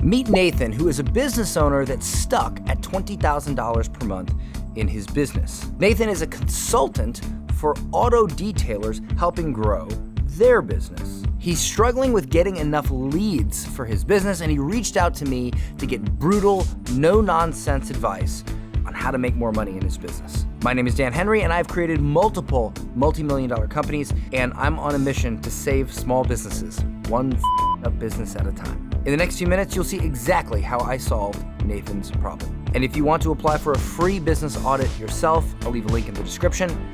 Meet Nathan, who is a business owner that's stuck at $20,000 per month in his business. Nathan is a consultant for auto detailers helping grow their business. He's struggling with getting enough leads for his business, and he reached out to me to get brutal, no-nonsense advice on how to make more money in his business. My name is Dan Henry, and I've created multiple multi-million-dollar companies, and I'm on a mission to save small businesses, one up business at a time. In the next few minutes, you'll see exactly how I solved Nathan's problem. And if you want to apply for a free business audit yourself, I'll leave a link in the description.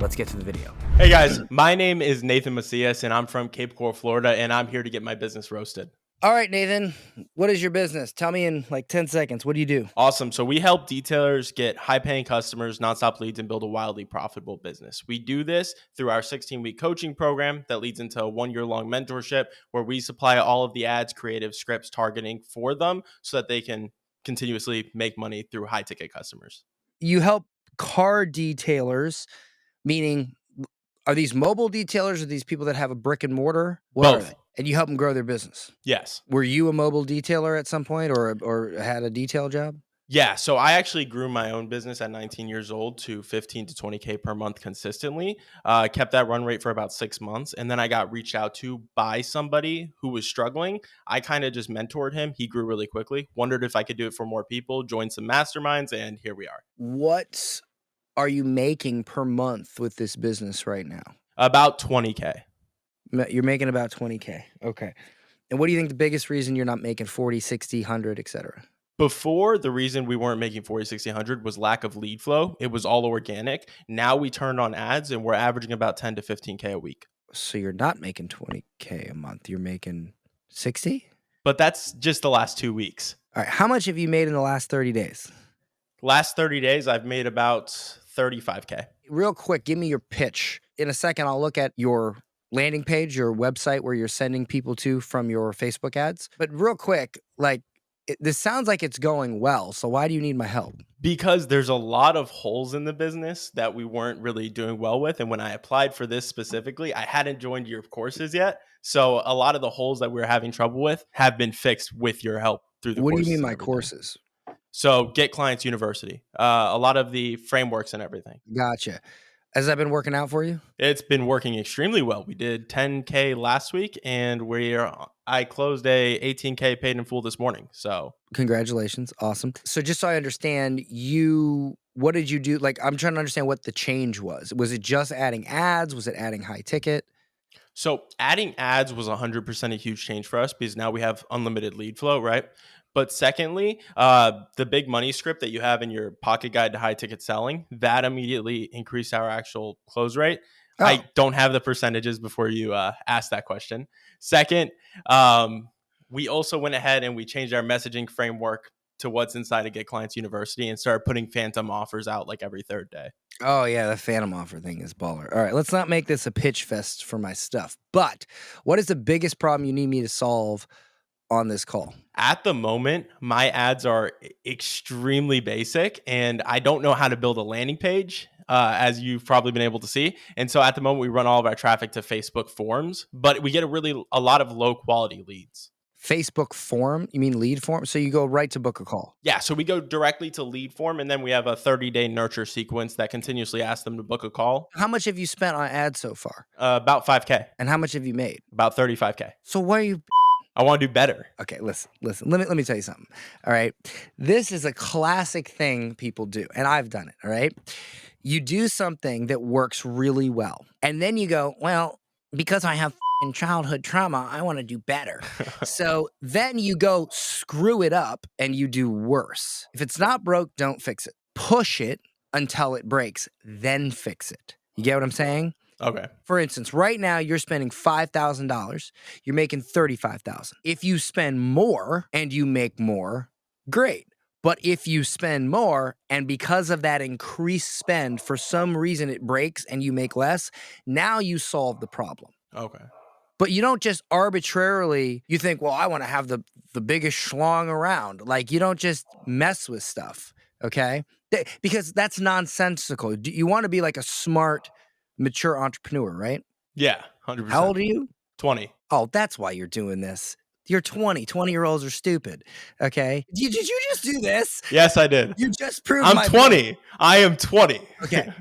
Let's get to the video. Hey guys, my name is Nathan Macias and I'm from Cape Coral, Florida, and I'm here to get my business roasted. All right, Nathan, what is your business? Tell me in like 10 seconds. What do you do? Awesome. So we help detailers get high-paying customers, nonstop leads, and build a wildly profitable business. We do this through our 16-week coaching program that leads into a 1-year-long mentorship where we supply all of the ads, creative, scripts, targeting for them so that they can continuously make money through high-ticket customers. You help car detailers, meaning are these mobile detailers or these people that have a brick and mortar? What are Both. they? And you help them grow their business? Yes. Were you a mobile detailer at some point or had a detail job? Yeah, so I actually grew my own business at 19 years old to 15 to 20K per month consistently. Kept that run rate for about 6 months. And then I got reached out to by somebody who was struggling. I kind of just mentored him. He grew really quickly. Wondered if I could do it for more people, joined some masterminds, and here we are. What are you making per month with this business right now? About 20K. You're making about 20K. Okay. And what do you think the biggest reason you're not making 40, 60, 100, et cetera? Before, the reason we weren't making 40, 60, 100 was lack of lead flow. It was all organic. Now we turned on ads and we're averaging about 10 to 15K a week. So you're not making 20K a month. You're making 60? But that's just the last 2 weeks. All right. How much have you made in the last 30 days? Last 30 days, I've made about 35K. Real quick, give me your pitch. In a second, I'll look at your landing page, your website where you're sending people to from your Facebook ads. But real quick, like this sounds like it's going well. So why do you need my help? Because there's a lot of holes in the business that we weren't really doing well with. And when I applied for this specifically, I hadn't joined your courses yet. So a lot of the holes that we were having trouble with have been fixed with your help through the courses. What do you mean and my everything. courses? So 𝐃𝐚𝐧 University, a lot of the frameworks and everything. Gotcha. Has that been working out for you? It's been working extremely well. We did 10K last week and I closed a 18K paid in full this morning. So congratulations. Awesome. So just so I understand, what did you do? Like, I'm trying to understand what the change was. Was it just adding ads? Was it adding high ticket? So adding ads was 100% a huge change for us because now we have unlimited lead flow, right? But secondly, the big money script that you have in your pocket guide to high ticket selling, that immediately increased our actual close rate. Oh. I don't have the percentages before you ask that question. Second, we also went ahead and we changed our messaging framework to what's inside of 𝐃𝐚𝐧 University and started putting phantom offers out like every third day. Oh, yeah, the phantom offer thing is baller. All right, let's not make this a pitch fest for my stuff. But what is the biggest problem you need me to solve on this call? At the moment, my ads are extremely basic and I don't know how to build a landing page, as you've probably been able to see. And so at the moment, we run all of our traffic to Facebook forms, but we get a lot of low quality leads. Facebook form? You mean lead form? So you go right to book a call? Yeah, so we go directly to lead form and then we have a 30-day nurture sequence that continuously asks them to book a call. How much have you spent on ads so far? About 5K. And how much have you made? About 35K. So why are you... I want to do better. Okay, listen. Let me tell you something. All right. This is a classic thing people do, and I've done it. All right. You do something that works really well, and then you go, well, because I have childhood trauma, I want to do better. So then you go screw it up and you do worse. If it's not broke, don't fix it. Push it until it breaks, then fix it. You get what I'm saying? Okay. For instance, right now you're spending $5,000. You're making $35,000. If you spend more and you make more, great. But if you spend more and because of that increased spend, for some reason it breaks and you make less, now you solve the problem. Okay. But you don't just arbitrarily, you think, well, I want to have the biggest schlong around. Like, you don't just mess with stuff, okay? Because that's nonsensical. You want to be like a smart, mature entrepreneur, right? Yeah, 100%. How old are you? 20. Oh, that's why you're doing this. You're 20. 20-year-olds are stupid. Okay. Did you just do this? Yes, I did. You just proved I'm my 20. point. I am 20. Okay.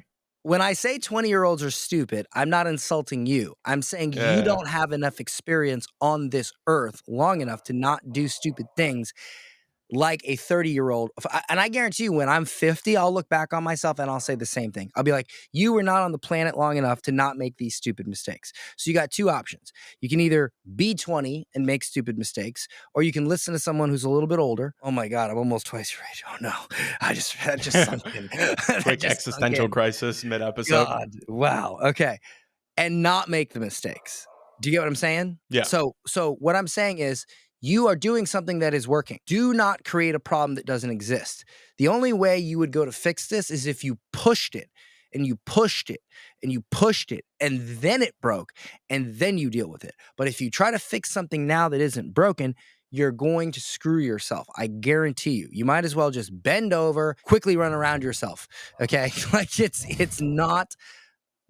When I say 20-year-olds are stupid, I'm not insulting you. I'm saying you Yeah. don't have enough experience on this earth long enough to not do stupid things like a 30-year-old. And I guarantee you, when I'm 50, I'll look back on myself and I'll say the same thing. I'll be like, you were not on the planet long enough to not make these stupid mistakes. So you got two options. You can either be 20 and make stupid mistakes, or you can listen to someone who's a little bit older. Oh my God, I'm almost twice your age. Oh no, that just sunk in. Quick existential crisis mid-episode. God, wow. Okay. And not make the mistakes. Do you get what I'm saying? Yeah. So what I'm saying is, you are doing something that is working. Do not create a problem that doesn't exist. The only way you would go to fix this is if you pushed it and you pushed it and you pushed it and then it broke and then you deal with it. But if you try to fix something now that isn't broken, you're going to screw yourself. I guarantee you. You might as well just bend over, quickly run around yourself. Okay? Like it's not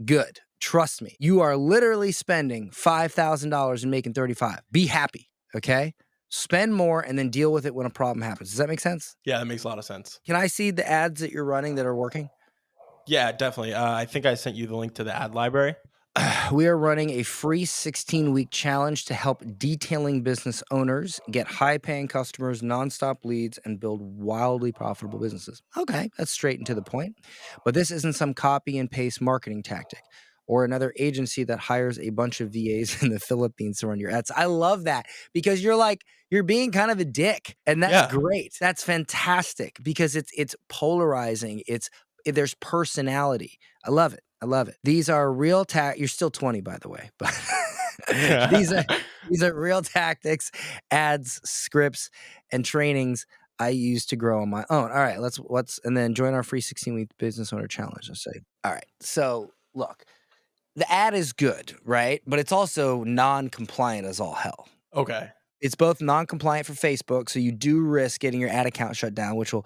good. Trust me. You are literally spending $5,000 and making 35. Be happy. Okay? Spend more and then deal with it when a problem happens. Does that make sense? Yeah, that makes a lot of sense. Can I see the ads that you're running that are working? Yeah, definitely. I think I sent you the link to the ad library. We are running a free 16-week challenge to help detailing business owners get high-paying customers, nonstop leads, and build wildly profitable businesses. Okay, that's straight and to the point. But this isn't some copy and paste marketing tactic or another agency that hires a bunch of VAs in the Philippines to run your ads. I love that, because you're being kind of a dick, and that's great. That's fantastic, because it's polarizing. There's personality. I love it. I love it. These are real you're still 20, by the way, but these are real tactics, ads, scripts, and trainings I use to grow on my own. All right, and then join our free 16-week business owner challenge. I'll say. All right. So look, the ad is good, right? But it's also non-compliant as all hell. Okay. It's both non-compliant for Facebook, so you do risk getting your ad account shut down, which will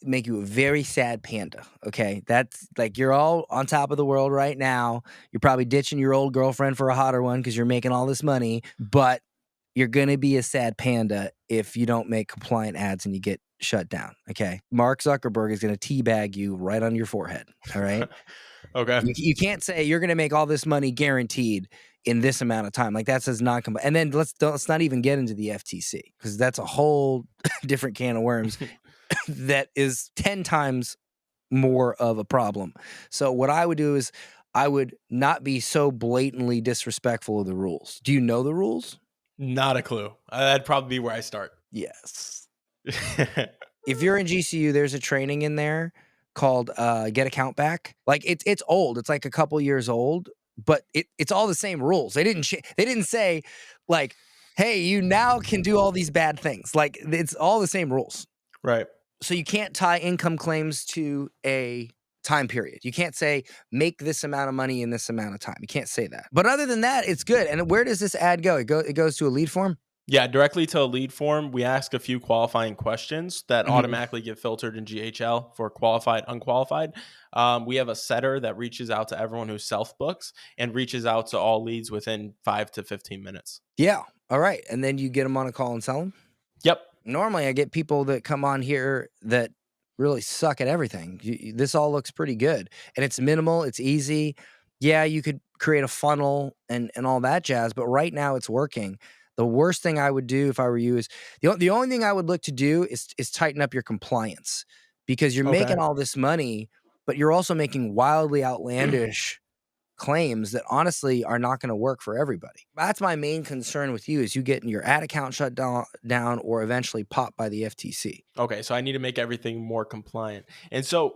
make you a very sad panda. Okay. That's like, you're all on top of the world right now. You're probably ditching your old girlfriend for a hotter one because you're making all this money, but you're going to be a sad panda if you don't make compliant ads and you get shut down. Okay. Mark Zuckerberg is going to teabag you right on your forehead. All right. Okay. You can't say you're going to make all this money guaranteed in this amount of time. Like, that says non-compliant. And then let's not even get into the FTC, because that's a whole different can of worms. That is 10 times more of a problem. So what I would do is I would not be so blatantly disrespectful of the rules. Do you know the rules? Not a clue. That'd probably be where I start. Yes. If you're in GCU, there's a training in there called Get Account Back. Like, it's old. It's like a couple years old, but it's all the same rules. They didn't say like, hey, you now can do all these bad things. Like, it's all the same rules. Right. So you can't tie income claims to a time period. You can't say make this amount of money in this amount of time. You can't say that. But other than that, it's good. And where does this ad go? It goes to a lead form? Yeah, directly to a lead form. We ask a few qualifying questions that automatically get filtered in GHL for qualified, unqualified. We have a setter that reaches out to everyone who self-books and reaches out to all leads within 5 to 15 minutes. Yeah. All right. And then you get them on a call and sell them? Yep. Normally, I get people that come on here that really suck at everything. This all looks pretty good. And it's minimal. It's easy. Yeah, you could create a funnel and all that jazz. But right now, it's working. The worst thing I would do if I were you is the only thing I would look to do is tighten up your compliance, because you're making all this money, but you're also making wildly outlandish claims that honestly are not going to work for everybody. That's my main concern with you, is you getting your ad account shut down or eventually popped by the FTC. Okay, so I need to make everything more compliant. And so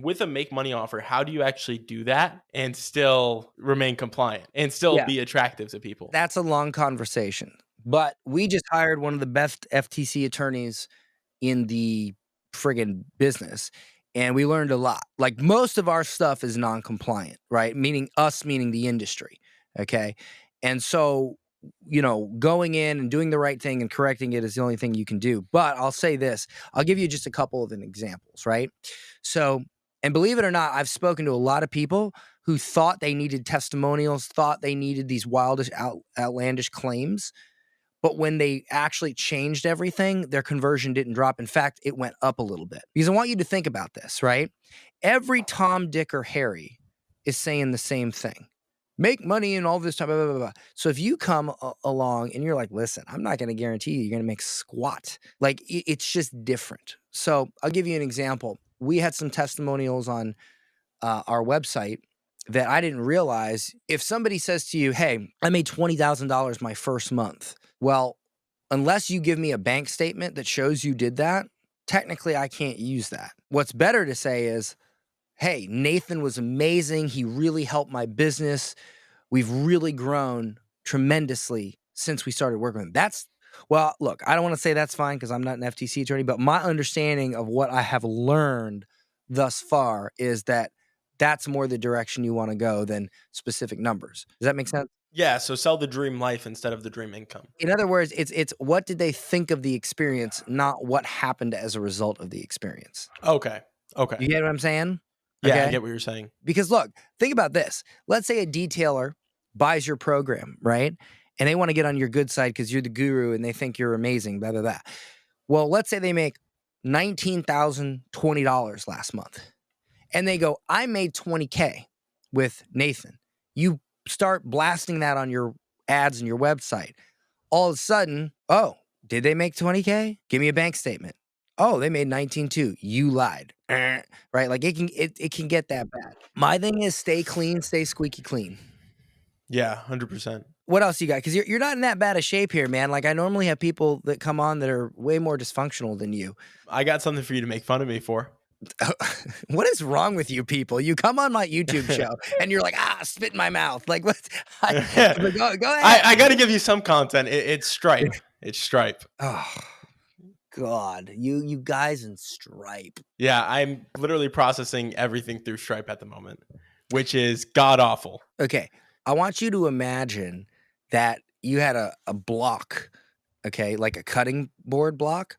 with a make money offer, how do you actually do that and still remain compliant and still be attractive to people? That's a long conversation. But we just hired one of the best FTC attorneys in the friggin' business, and we learned a lot. Like, most of our stuff is non-compliant, right? Meaning the industry, okay? And so, going in and doing the right thing and correcting it is the only thing you can do. But I'll say this. I'll give you just a couple of examples, right? So, and believe it or not, I've spoken to a lot of people who thought they needed testimonials, thought they needed these wildish, outlandish claims. But when they actually changed everything, their conversion didn't drop. In fact, it went up a little bit. Because I want you to think about this, right? Every Tom, Dick, or Harry is saying the same thing. Make money and all this time, blah, blah, blah, blah. So if you come along and you're like, listen, I'm not going to guarantee you're going to make squat. Like, it's just different. So I'll give you an example. We had some testimonials on our website that I didn't realize. If somebody says to you, hey, I made $20,000 my first month. Well, unless you give me a bank statement that shows you did that, technically I can't use that. What's better to say is, hey, Nathan was amazing. He really helped my business. We've really grown tremendously since we started working with him. Well, look, I don't want to say that's fine because I'm not an FTC attorney, but my understanding of what I have learned thus far is that that's more the direction you want to go than specific numbers. Does that make sense? Yeah, so sell the dream life instead of the dream income. In other words, it's what did they think of the experience, not what happened as a result of the experience. Okay. You get what I'm saying? Yeah, Okay? I get what you're saying. Because look, think about this. Let's say a detailer buys your program, right? And they want to get on your good side because you're the guru and they think you're amazing, blah, blah, blah. Well, let's say they make $19,020 last month. And they go, I made $20K with Nathan. You start blasting that on your ads and your website. All of a sudden, oh, did they make $20K? Give me a bank statement. Oh, they made 19.2. You lied. Right? Like it can get that bad. My thing is stay clean, stay squeaky clean. Yeah, 100%. What else you got? Because you're not in that bad a shape here, man. Like I normally have people that come on that are way more dysfunctional than you. I got something for you to make fun of me for. What is wrong with you people? You come on my YouTube show and you're like, spit in my mouth. Like what? Go ahead. I got to give you some content. It's Stripe. It's Stripe. Oh God, you guys in Stripe. Yeah, I'm literally processing everything through Stripe at the moment, which is god awful. Okay, I want you to imagine that you had a block, okay, like a cutting board block,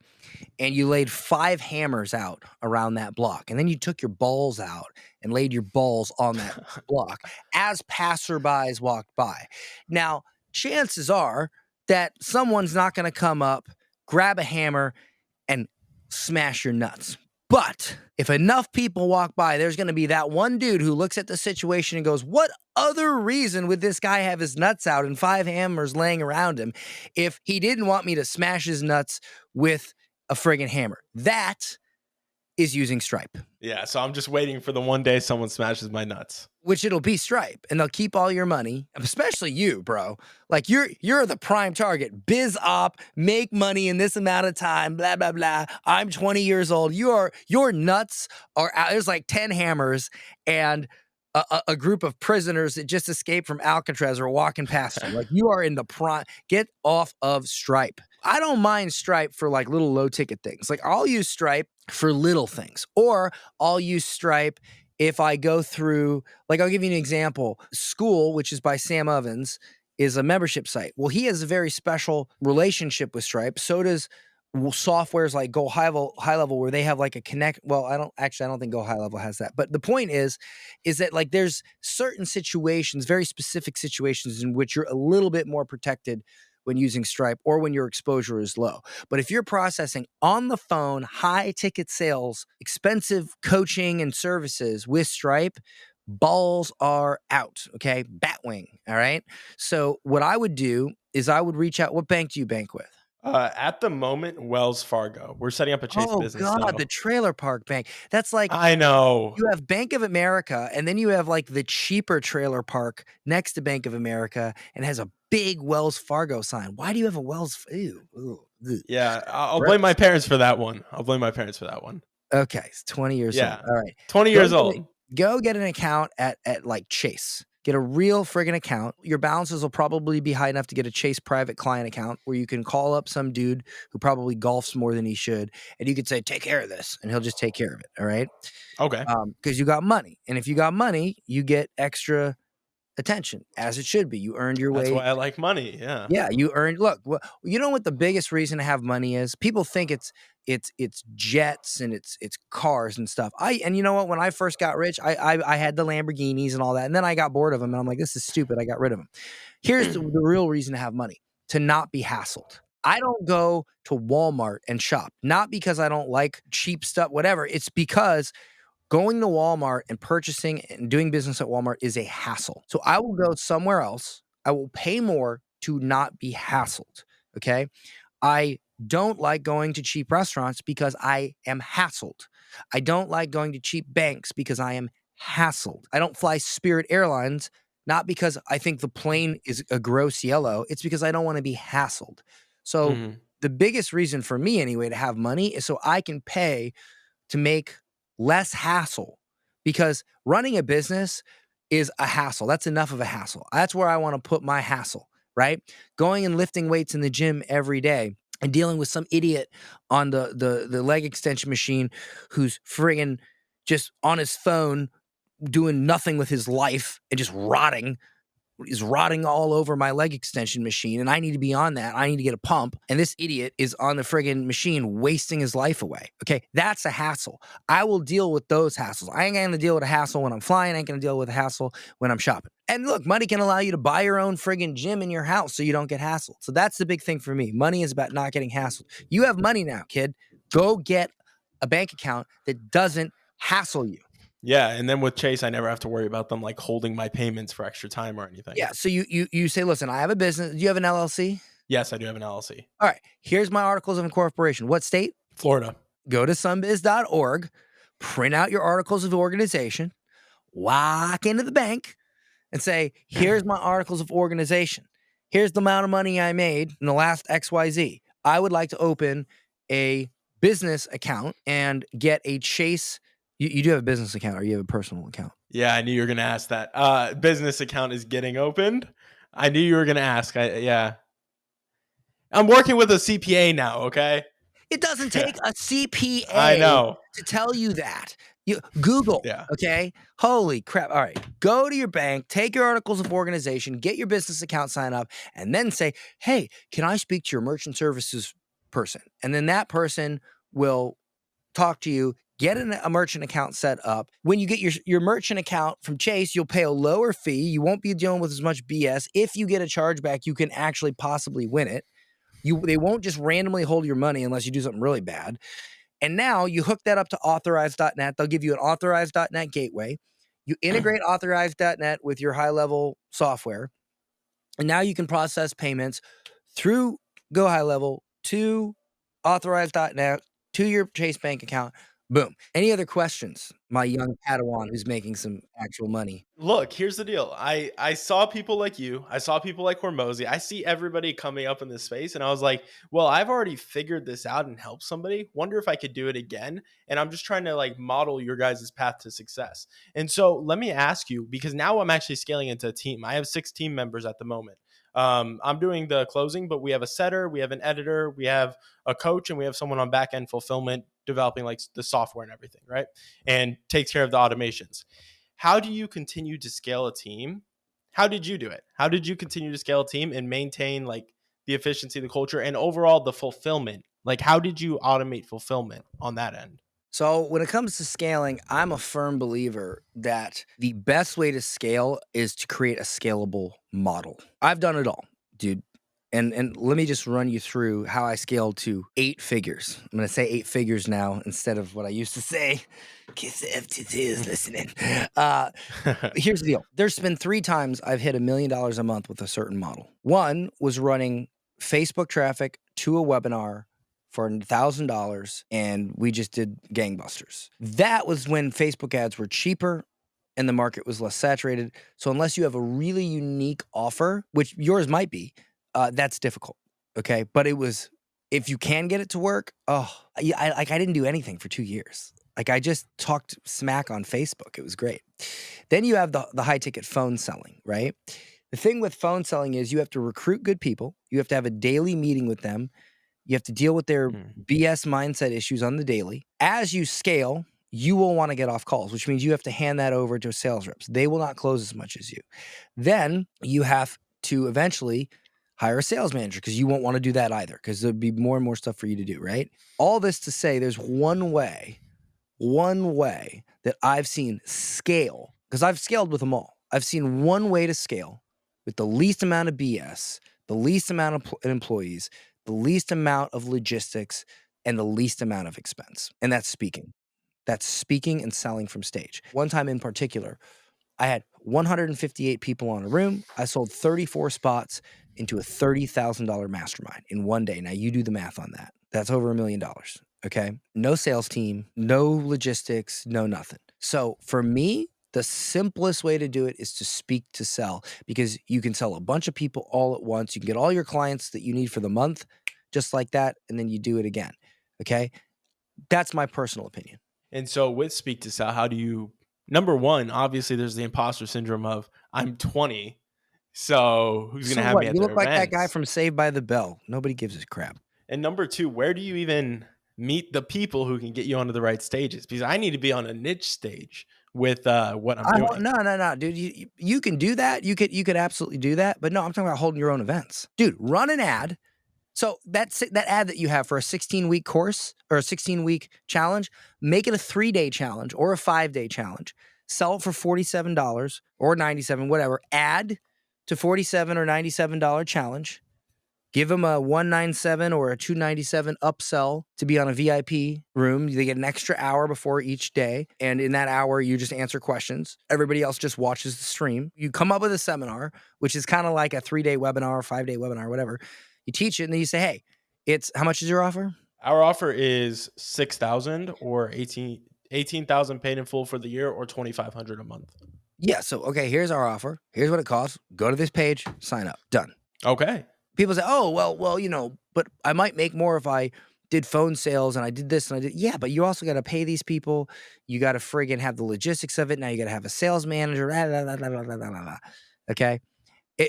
and you laid 5 hammers out around that block. And then you took your balls out and laid your balls on that block as passerbys walked by. Now, chances are that someone's not going to come up, grab a hammer, and smash your nuts. But if enough people walk by, there's going to be that one dude who looks at the situation and goes, what other reason would this guy have his nuts out and 5 hammers laying around him if he didn't want me to smash his nuts with a friggin' hammer? That is using Stripe. Yeah, so I'm just waiting for the one day someone smashes my nuts. Which it'll be Stripe, and they'll keep all your money, especially you, bro. Like you're the prime target. Biz op, make money in this amount of time, blah, blah, blah. I'm 20 years old. Your nuts are out. There's like 10 hammers and a group of prisoners that just escaped from Alcatraz are walking past you. Like you are in the prime. Get off of Stripe. I don't mind Stripe for like little low ticket things. Like I'll use Stripe for little things, or I'll use Stripe if I go through, like I'll give you an example. School, which is by Sam Ovens, is a membership site. Well, he has a very special relationship with Stripe. So does softwares like Go High Level, where they have like a connect. Well, I don't think Go High Level has that. But the point is that like there's certain situations, very specific situations in which you're a little bit more protected when using Stripe or when your exposure is low. But if you're processing on the phone, high ticket sales, expensive coaching and services with Stripe, balls are out, okay? Batwing, all right? So what I would do is I would reach out. What bank do you bank with? At the moment, Wells Fargo. We're setting up a Chase business. Oh, God, though. the trailer park bank. That's like, I know. You have Bank of America, and then you have like the cheaper trailer park next to Bank of America and has a big Wells Fargo sign. Why do you have a Wells? Yeah, I'll blame my parents for that one. Okay, it's 20 years old. All right. 20 years old. Go get an account at like Chase. Get a real friggin' account. Your balances will probably be high enough to get a Chase private client account where you can call up some dude who probably golfs more than he should, and you could say, take care of this, and he'll just take care of it, all right? Okay. Because you got money. And if you got money, you get extra attention, as it should be. You earned your way. That's why I like money, yeah. Yeah, you earned. Look, you know what the biggest reason to have money is? People think it's jets and it's cars and stuff. And you know what? When I first got rich, I had the Lamborghinis and all that, and then I got bored of them, and I'm like, this is stupid. I got rid of them. Here's the real reason to have money. to not be hassled. I don't go to Walmart and shop, not because I don't like cheap stuff, whatever. It's because going to Walmart and purchasing and doing business at Walmart is a hassle. So I will go somewhere else. I will pay more to not be hassled. Okay. I don't like going to cheap restaurants because I am hassled. I don't like going to cheap banks because I am hassled. I don't fly Spirit Airlines, not because I think the plane is a gross yellow. It's because I don't want to be hassled. So Mhm. the biggest reason for me anyway to have money is so I can pay to make less hassle, because running a business is a hassle. That's enough of a hassle. That's where I want to put my hassle, right? Going and lifting weights in the gym every day and dealing with some idiot on the leg extension machine who's friggin' just on his phone doing nothing with his life and just is rotting all over my leg extension machine, and I need to be on that. I need to get a pump, and this idiot is on the friggin' machine wasting his life away. Okay, that's a hassle. I will deal with those hassles. I ain't gonna deal with a hassle when I'm flying. I ain't gonna deal with a hassle when I'm shopping. And look, money can allow you to buy your own friggin' gym in your house so you don't get hassled. So that's the big thing for me. Money is about not getting hassled. You have money now, kid. Go get a bank account that doesn't hassle you. Yeah, and then with Chase, I never have to worry about them like holding my payments for extra time or anything. Yeah, so you say, listen, I have a business. Do you have an LLC? Yes, I do have an LLC. All right, here's my articles of incorporation. What state? Florida. Go to sunbiz.org, print out your articles of organization, walk into the bank and say, here's my articles of organization. Here's the amount of money I made in the last XYZ. I would like to open a business account and get a Chase. You do have a business account, or you have a personal account? Yeah, I knew you were going to ask that. Business account is getting opened. I knew you were going to ask. Yeah. I'm working with a CPA now, okay? It doesn't take a CPA I know. to tell you that. You Google, Yeah. okay? Holy crap. All right. Go to your bank, take your articles of organization, get your business account sign up, and then say, hey, can I speak to your merchant services person? And then that person will talk to you, get a merchant account set up. When you get your merchant account from Chase, you'll pay a lower fee. You won't be dealing with as much BS. If you get a chargeback, you can actually possibly win it. They won't just randomly hold your money unless you do something really bad. And now you hook that up to authorize.net. They'll give you an authorize.net gateway. You integrate authorize.net with your high-level software. And now you can process payments through Go High Level to authorize.net to your Chase bank account. Boom. Any other questions, my young Padawan who's making some actual money? Look, here's the deal. I saw people like you. I saw people like Hormozy. I see everybody coming up in this space. And I was like, well, I've already figured this out and helped somebody. Wonder if I could do it again. And I'm just trying to like model your guys' path to success. And so let me ask you, because now I'm actually scaling into a team. I have 6 team members at the moment. I'm doing the closing, but we have a setter, we have an editor, we have a coach, and we have someone on back end fulfillment developing like the software and everything, right? And takes care of the automations. How do you continue to scale a team? How did you do it? How did you continue to scale a team and maintain like the efficiency, the culture, and overall the fulfillment? Like, how did you automate fulfillment on that end? So when it comes to scaling, I'm a firm believer that the best way to scale is to create a scalable model. I've done it all, dude. And let me just run you through how I scaled to 8 figures. I'm going to say 8 figures now instead of what I used to say. Kiss the FTC is listening. Here's the deal. There's been 3 times I've hit $1 million a month with a certain model. One was running Facebook traffic to a webinar for $1,000, and we just did gangbusters. That was when Facebook ads were cheaper and the market was less saturated. So unless you have a really unique offer, which yours might be, that's difficult. Okay, but it was, if you can get it to work. I didn't do anything for 2 years. Like I just talked smack on Facebook. It was great. Then you have the high ticket phone selling, right? The thing with phone selling is you have to recruit good people. You have to have a daily meeting with them. You have to deal with their BS mindset issues on the daily. As you scale, you will want to get off calls, which means you have to hand that over to sales reps. They will not close as much as you. Then you have to eventually hire a sales manager, because you won't want to do that either, because there'll be more and more stuff for you to do, right? All this to say, there's one way that I've seen scale, because I've scaled with them all. I've seen one way to scale with the least amount of BS, the the least amount of employees, the least amount of logistics, and the least amount of expense. And that's speaking. That's speaking and selling from stage. One time in particular, I had 158 people on a room. I sold 34 spots into a $30,000 mastermind in one day. Now you do the math on that. That's over $1 million. Okay. No sales team, no logistics, no nothing. So for me, the simplest way to do it is to speak to sell, because you can sell a bunch of people all at once. You can get all your clients that you need for the month just like that. And then you do it again. Okay. That's my personal opinion. And so with speak to sell, how do you, number one, obviously there's the imposter syndrome of I'm 20. So who's going to have me at You their look like that guy events? from Saved by the Bell. Nobody gives a crap. And number two, where do you even meet the people who can get you onto the right stages? Because I need to be on a niche stage with what I'm doing. No, dude. You can do that. You could absolutely do that. But no, I'm talking about holding your own events. Dude, run an ad. So that ad that you have for a 16-week course or a 16-week challenge, make it a 3-day challenge or a 5-day challenge. Sell it for $47 or $97, whatever. Add to $47 or $97 challenge. Give them a $197 or a $297 upsell to be on a VIP room. They get an extra hour before each day. And in that hour, you just answer questions. Everybody else just watches the stream. You come up with a seminar, which is kind of like a 3-day webinar, 5-day webinar, whatever. You teach it and then you say, hey, how much is your offer? Our offer is $6,000 or $18,000 paid in full for the year, or $2,500 a month. Yeah. So, okay, here's our offer. Here's what it costs. Go to this page, sign up. Done. Okay. People say, oh, well, but I might make more if I did phone sales and I did this and I did. Yeah, but you also got to pay these people. You got to friggin' have the logistics of it. Now you got to have a sales manager. Okay.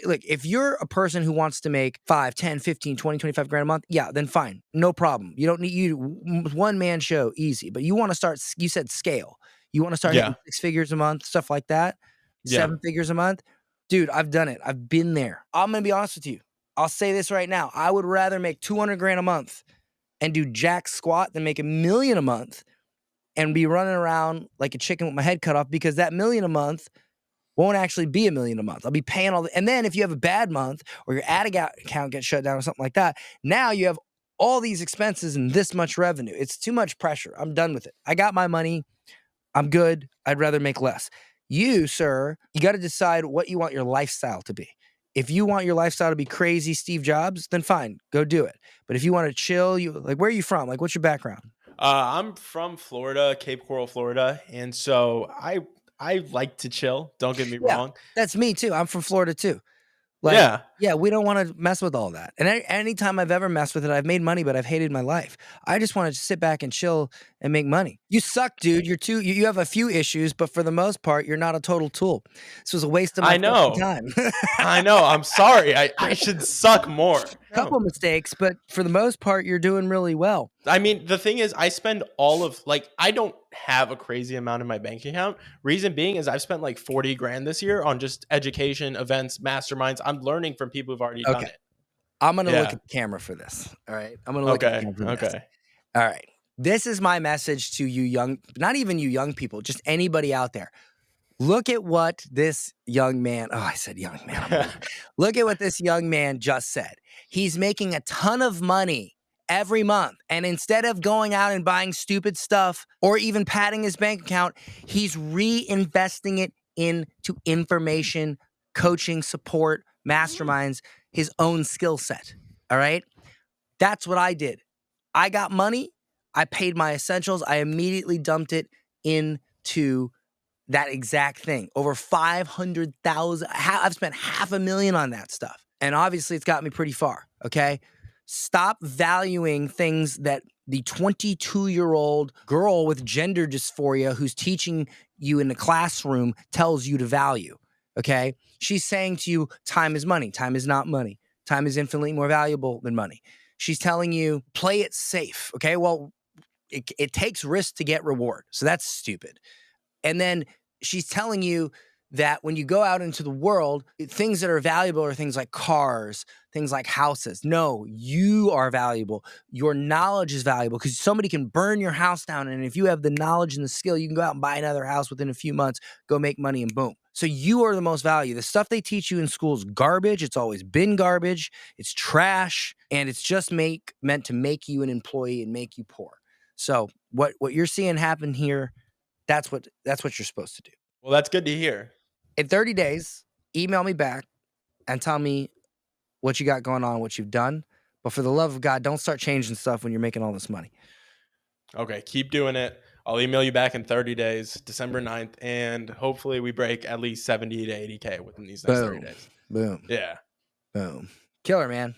Look, if you're a person who wants to make 5, 10, 15, 20, 25 grand a month, yeah, then fine. No problem. You don't need one-man show, easy. But you want to start, you said scale. You want to start hitting 6 figures a month, stuff like that, 7 figures a month. Dude, I've done it. I've been there. I'm going to be honest with you. I'll say this right now. I would rather make 200 grand a month and do jack squat than make $1 million a month and be running around like a chicken with my head cut off, because that $1 million a month won't actually be $1 million a month. I'll be paying and then if you have a bad month or your ad account gets shut down or something like that, now you have all these expenses and this much revenue. It's too much pressure. I'm done with it. I got my money. I'm good. I'd rather make less. You, sir, you got to decide what you want your lifestyle to be. If you want your lifestyle to be crazy Steve Jobs, then fine, go do it. But if you want to chill, where are you from? Like, what's your background? I'm from Florida, Cape Coral, Florida. And so I like to chill. Don't get me wrong. That's me too. I'm from Florida too. We don't want to mess with all that. And anytime I've ever messed with it, I've made money, but I've hated my life. I just want to sit back and chill and make money. You suck, dude. You have a few issues, but for the most part, you're not a total tool. This was a waste of my time. I know. I'm sorry. I should suck more. Couple mistakes, but for the most part, you're doing really well. I mean, the thing is, I spend I don't have a crazy amount in my bank account. Reason being is I've spent like 40 grand this year on just education, events, masterminds. I'm learning from people who've already done it. I'm going to look at the camera for this. All right. I'm going to look at the camera for this. All right. This is my message to you not even you young people, just anybody out there. Look at what this young man, I said young man. Look at what this young man just said. He's making a ton of money every month. And instead of going out and buying stupid stuff or even padding his bank account, he's reinvesting it into information, coaching, support, masterminds, his own skill set. All right. That's what I did. I got money. I paid my essentials. I immediately dumped it into that exact thing. Over 500,000. I've spent $500,000 on that stuff. And obviously it's got me pretty far. Okay. Stop valuing things that the 22-year-old girl with gender dysphoria who's teaching you in the classroom tells you to value. Okay. She's saying to you, time is money. Time is not money. Time is infinitely more valuable than money. She's telling you, play it safe. Okay. Well, it takes risk to get reward. So that's stupid. And then she's telling you that when you go out into the world, things that are valuable are things like cars, things like houses. No, you are valuable. Your knowledge is valuable because somebody can burn your house down. And if you have the knowledge and the skill, you can go out and buy another house within a few months, go make money, and boom. So you are the most valuable. The stuff they teach you in school is garbage. It's always been garbage. It's trash. And it's just meant to make you an employee and make you poor. So what you're seeing happen here, that's what you're supposed to do. Well, that's good to hear. In 30 days, email me back and tell me what you got going on, what you've done. But for the love of God, don't start changing stuff when you're making all this money. Okay, keep doing it. I'll email you back in 30 days, December 9th, and hopefully we break at least 70 to 80K within these next 30 days. Boom. Yeah. Boom. Killer, man.